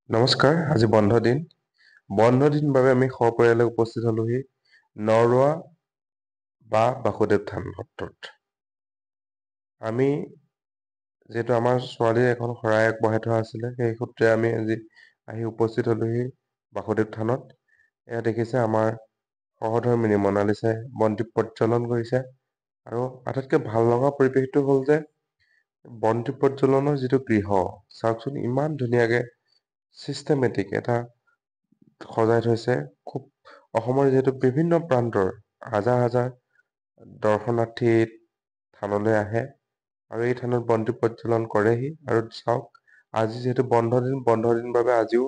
নমস্কাৰ, আজি বন্ধ দিন বাবে আমি সপৰিয়ালে উপস্থিত হলোহি নৰোৱা বা বাসুদেৱ থান সত্ৰত। আমি যিহেতু আমাৰ ছোৱালীৰ এখন শৰাই আগবঢ়াই থোৱা আছিলে, সেই সূত্ৰে আমি আজি আহি উপস্থিত হলোহি বাসুদেৱ থানত। এয়া দেখিছে আমাৰ সহধৰ্মিনী মনালিছাই বন্তি প্ৰজ্বলন কৰিছে। আৰু আটাইতকৈ ভাল লগা পৰিৱেশটো হ'ল যে বন্তি প্ৰজ্বলনৰ যিটো গৃহ, চাওকচোন ইমান ধুনীয়াকে চিষ্টেমেটিক এটা সজাই থৈছে। খুব অসমৰ যিহেতু বিভিন্ন প্ৰান্তৰ হাজাৰ হাজাৰ দৰ্শনাৰ্থী থানলৈ আহে আৰু এই থানত বন্তি প্ৰজ্বলন কৰেহি। আৰু চাওক, আজি যিহেতু বন্ধ দিন বাবে আজিও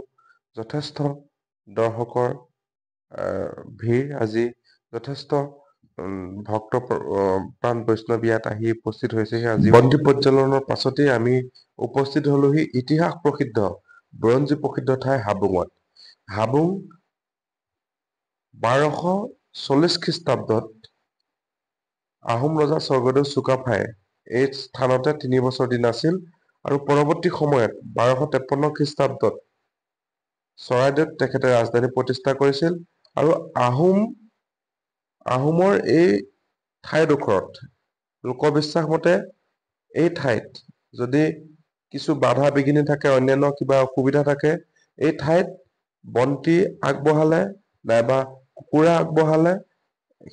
যথেষ্ট দৰ্শকৰ ভিৰ। আজি যথেষ্ট ভক্ত প্ৰাণ বৈষ্ণৱ ইয়াত আহি উপস্থিত হৈছেহি। আজি বন্তি প্ৰজ্বলনৰ পাছতেই আমি উপস্থিত হলোহি ইতিহাস প্ৰসিদ্ধ, বুৰঞ্জী প্ৰসিদ্ধ ঠাই হাবুঙত। হাবুং 1240 খ্ৰীষ্টাব্দত আহোম ৰজা স্বৰ্গদেউ চুকাফাই এই স্থানতে 3 বছৰ দিন আছিল আৰু পৰৱৰ্তী সময়ত 1253 খ্ৰীষ্টাব্দত চৰাইদেউত তেখেতে ৰাজধানী প্ৰতিষ্ঠা কৰিছিল। আৰু আহোমৰ এই ঠাইডোখৰত লোকবিশ্বাস মতে এই ঠাইত যদি কিছু বাধা বিঘিনি থাকে, অন্যান্য কিবা অসুবিধা থাকে, এই ঠাইত বন্তি আগবঢ়ালে নাইবা কুকুৰা আগবঢ়ালে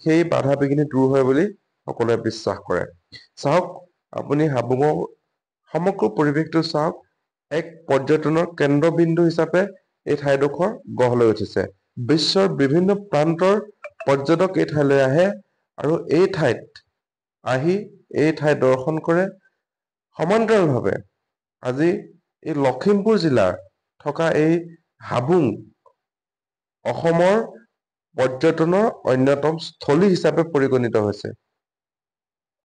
সেই বাধা বিঘিনি দূৰ হয় বুলি সকলোৱে বিশ্বাস কৰে। চাওক, আপুনি হাবুঙৰ সমগ্ৰ পৰিৱেশটো চাওক। এক পৰ্যটনৰ কেন্দ্ৰবিন্দু হিচাপে এই ঠাইডোখৰ গঢ় লৈ উঠিছে। বিশ্বৰ বিভিন্ন প্ৰান্তৰ পৰ্যটক এই ঠাইলৈ আহে আৰু এই ঠাইত আহি এই ঠাই দৰ্শন কৰে। সমান্তৰালভাৱে আজি এই লখিমপুৰ জিলাৰ থকা এই হাবুং অসমৰ পৰ্যটনৰ অন্যতম স্থলী হিচাপে পৰিগণিত হৈছে।